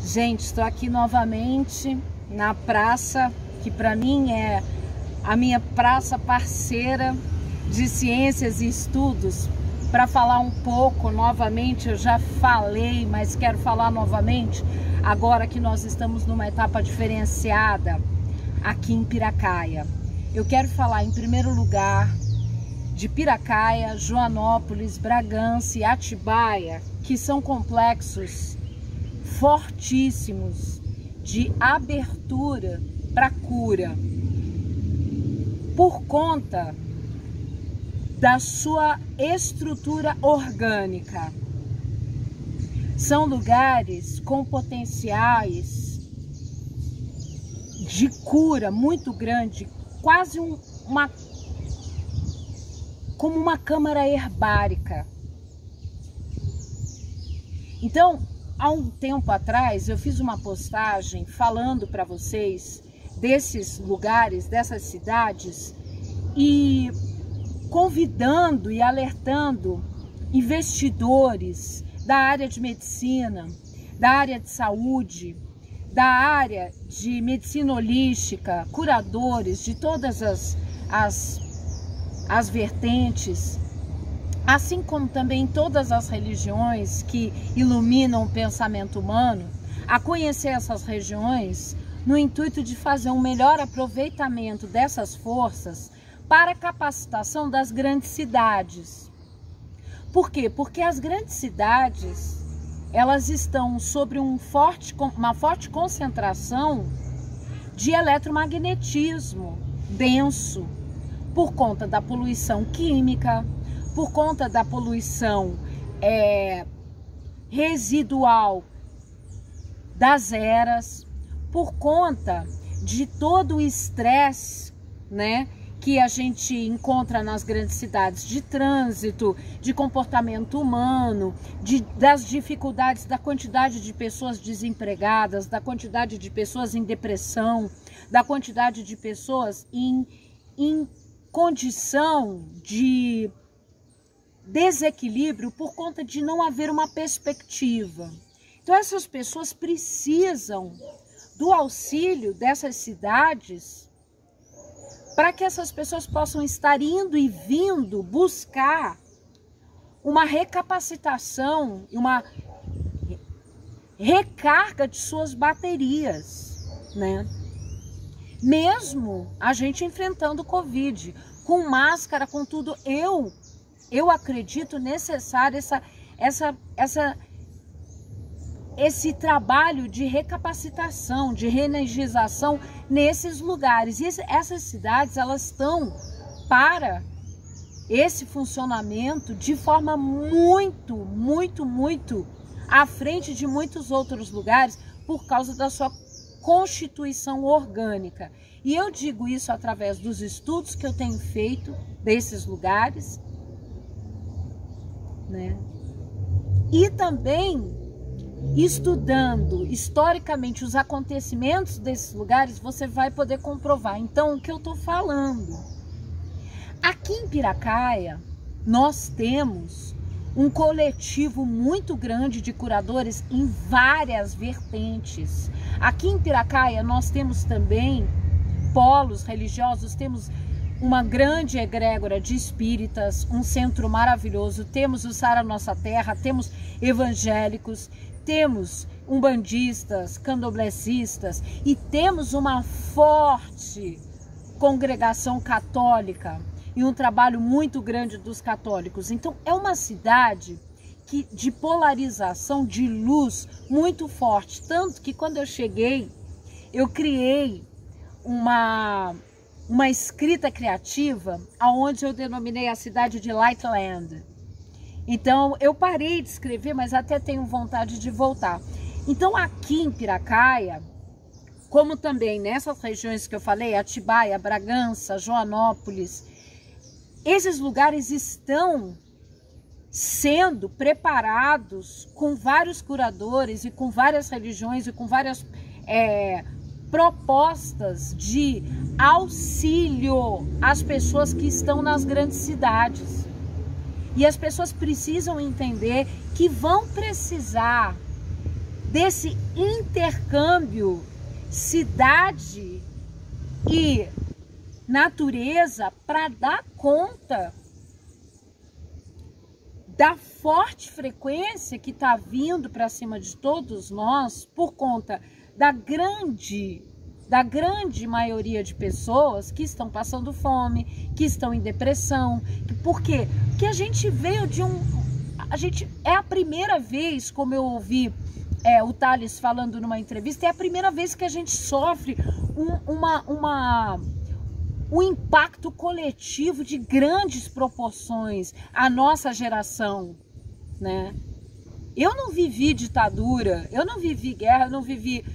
Gente, estou aqui novamente na praça, que para mim é a minha praça parceira de ciências e estudos, para falar um pouco novamente. Eu já falei, mas quero falar novamente, agora que nós estamos numa etapa diferenciada aqui em Piracaia. Eu quero falar em primeiro lugar de Piracaia, Joanópolis, Bragança e Atibaia, que são complexos fortíssimos de abertura para cura, por conta da sua estrutura orgânica. São lugares com potenciais de cura muito grande, quase como uma câmara herbárica. Então, há um tempo atrás, eu fiz uma postagem falando para vocês desses lugares, dessas cidades, e convidando e alertando investidores da área de medicina, da área de saúde, da área de medicina holística, curadores de todas as vertentes, assim como também todas as religiões que iluminam o pensamento humano, a conhecer essas regiões no intuito de fazer um melhor aproveitamento dessas forças para a capacitação das grandes cidades. Por quê? Porque as grandes cidades, elas estão sobre uma forte concentração de eletromagnetismo denso, por conta da poluição química, por conta da poluição residual das eras, por conta de todo o estresse, né, que a gente encontra nas grandes cidades, de trânsito, de comportamento humano, das dificuldades, da quantidade de pessoas desempregadas, da quantidade de pessoas em depressão, da quantidade de pessoas em condição de desequilíbrio por conta de não haver uma perspectiva. Então essas pessoas precisam do auxílio dessas cidades para que essas pessoas possam estar indo e vindo buscar uma recapacitação e uma recarga de suas baterias, né? Mesmo a gente enfrentando o Covid, com máscara, com tudo, eu acredito necessário esse trabalho de recapacitação, de reenergização nesses lugares. E essas cidades, elas estão para esse funcionamento de forma muito, muito, muito à frente de muitos outros lugares por causa da sua constituição orgânica. E eu digo isso através dos estudos que eu tenho feito desses lugares, né? E também estudando historicamente os acontecimentos desses lugares, você vai poder comprovar. Então, o que eu estou falando? Aqui em Piracaia, nós temos um coletivo muito grande de curadores em várias vertentes. Aqui em Piracaia, nós temos também polos religiosos, temos uma grande egrégora de espíritas, um centro maravilhoso, temos o Sara Nossa Terra, temos evangélicos, temos umbandistas, candomblecistas e temos uma forte congregação católica e um trabalho muito grande dos católicos. Então é uma cidade de polarização, de luz muito forte, tanto que quando eu cheguei, eu criei uma escrita criativa, aonde eu denominei a cidade de Lightland. Então, eu parei de escrever, mas até tenho vontade de voltar. Então, aqui em Piracaia, como também nessas regiões que eu falei, Atibaia, Bragança, Joanópolis, esses lugares estão sendo preparados com vários curadores e com várias religiões e com várias propostas de auxílio às pessoas que estão nas grandes cidades. E as pessoas precisam entender que vão precisar desse intercâmbio cidade e natureza para dar conta da forte frequência que está vindo para cima de todos nós por conta da grande maioria de pessoas que estão passando fome, que estão em depressão. Por quê? Porque a gente veio de é a primeira vez, como eu ouvi o Thales falando numa entrevista, é a primeira vez que a gente sofre um impacto coletivo de grandes proporções, a nossa geração, né? Eu não vivi ditadura, eu não vivi guerra, eu não vivi...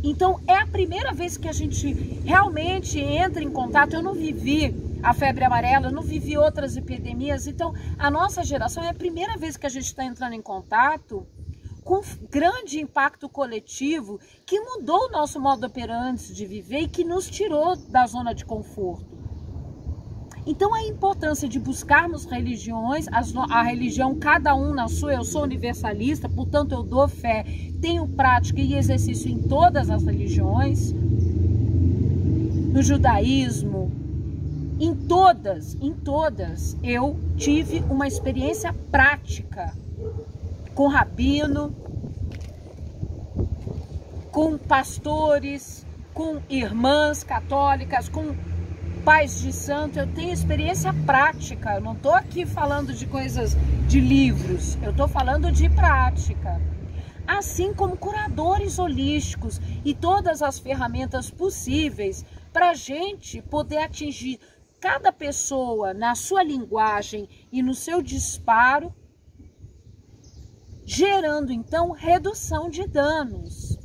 Então, é a primeira vez que a gente realmente entra em contato. Eu não vivi a febre amarela, eu não vivi outras epidemias. Então, a nossa geração é a primeira vez que a gente está entrando em contato com grande impacto coletivo que mudou o nosso modo operandi de viver e que nos tirou da zona de conforto. Então, a importância de buscarmos religiões, a religião, cada um na sua. Eu sou universalista, portanto, eu dou fé, tenho prática e exercício em todas as religiões, no judaísmo, em todas, eu tive uma experiência prática com rabino, com pastores, com irmãs católicas, com pais de santo. Eu tenho experiência prática, eu não estou aqui falando de coisas de livros, eu estou falando de prática. Assim como curadores holísticos e todas as ferramentas possíveis para a gente poder atingir cada pessoa na sua linguagem e no seu disparo, gerando então redução de danos.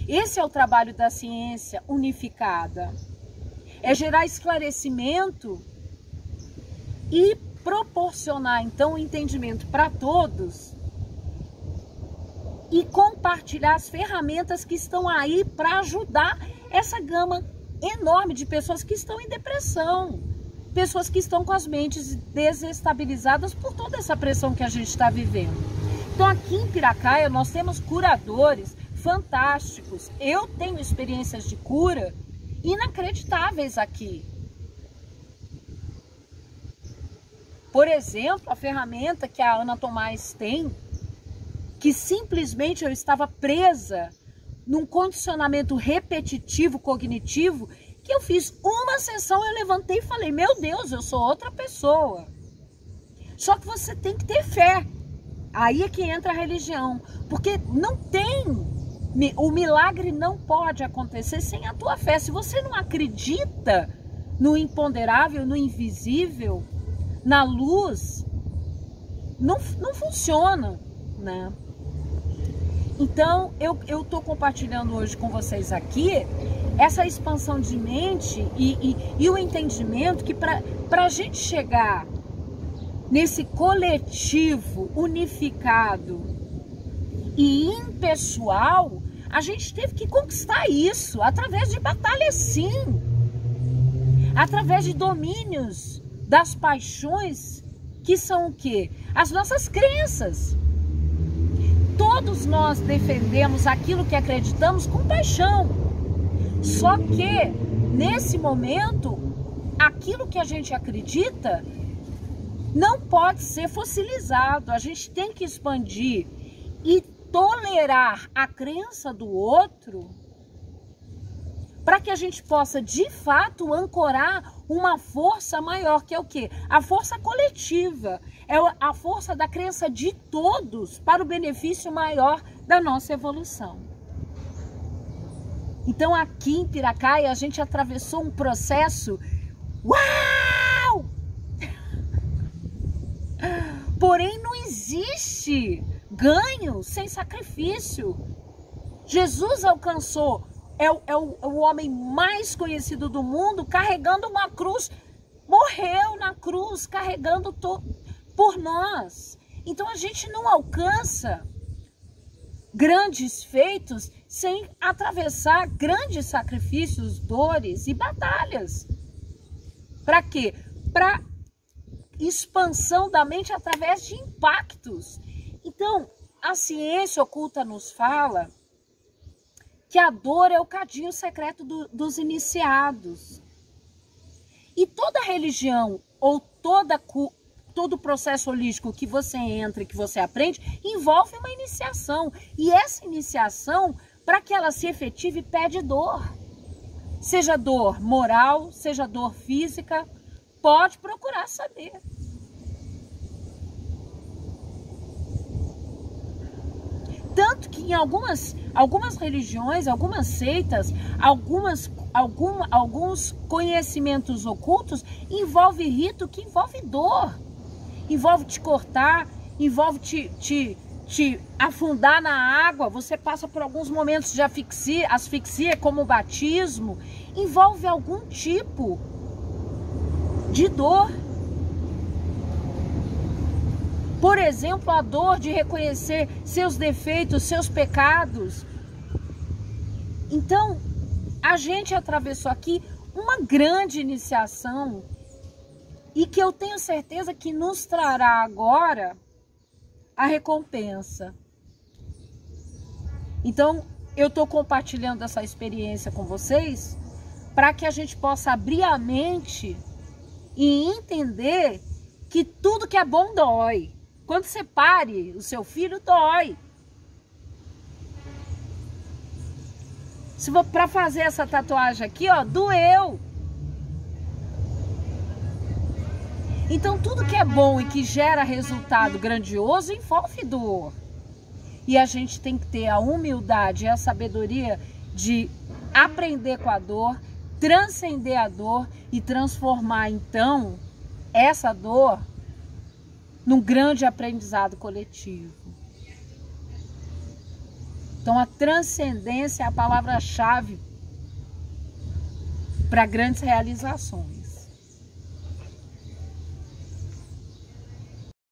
Esse é o trabalho da ciência unificada. É gerar esclarecimento e proporcionar então o entendimento para todos e compartilhar as ferramentas que estão aí para ajudar essa gama enorme de pessoas que estão em depressão, pessoas que estão com as mentes desestabilizadas por toda essa pressão que a gente está vivendo. Então aqui em Piracaia nós temos curadores fantásticos. Eu tenho experiências de cura inacreditáveis aqui. Por exemplo, a ferramenta que a Ana Tomás tem, que simplesmente eu estava presa num condicionamento repetitivo, cognitivo, que eu fiz uma sessão, eu levantei e falei, meu Deus, eu sou outra pessoa. Só que você tem que ter fé. Aí é que entra a religião. Porque não tem, o milagre não pode acontecer sem a tua fé. Se você não acredita no imponderável, no invisível, na luz, não funciona, né? Então, eu estou compartilhando hoje com vocês aqui essa expansão de mente e o entendimento que para a gente chegar nesse coletivo unificado e impessoal, a gente teve que conquistar isso através de batalhas, sim, através de domínios das paixões, que são o quê? As nossas crenças. Todos nós defendemos aquilo que acreditamos com paixão. Só que, nesse momento, aquilo que a gente acredita não pode ser fossilizado. A gente tem que expandir e tolerar a crença do outro para que a gente possa, de fato, ancorar uma força maior, que é o quê? A força coletiva. É a força da crença de todos para o benefício maior da nossa evolução. Então, aqui em Piracaia, a gente atravessou um processo... Uau! Porém, não existe ganho sem sacrifício. Jesus alcançou... É o homem mais conhecido do mundo, carregando uma cruz, morreu na cruz, carregando por nós. Então a gente não alcança grandes feitos sem atravessar grandes sacrifícios, dores e batalhas. Para quê? Para expansão da mente através de impactos. Então, a ciência oculta nos fala que a dor é o cadinho secreto dos iniciados. E toda religião ou todo processo holístico que você entra e que você aprende envolve uma iniciação. E essa iniciação, para que ela se efetive, pede dor. Seja dor moral, seja dor física, pode procurar saber. Tanto que em algumas religiões, algumas seitas, alguns conhecimentos ocultos envolve rito que envolve dor. Envolve te cortar, envolve te afundar na água, você passa por alguns momentos de asfixia, como o batismo, envolve algum tipo de dor. Por exemplo, a dor de reconhecer seus defeitos, seus pecados. Então, a gente atravessou aqui uma grande iniciação e que eu tenho certeza que nos trará agora a recompensa. Então, eu estou compartilhando essa experiência com vocês para que a gente possa abrir a mente e entender que tudo que é bom dói. Quando você pare o seu filho, dói. Para fazer essa tatuagem aqui, ó, doeu. Então, tudo que é bom e que gera resultado grandioso envolve dor. E a gente tem que ter a humildade e a sabedoria de aprender com a dor, transcender a dor e transformar, então, essa dor num grande aprendizado coletivo. Então, a transcendência é a palavra-chave para grandes realizações.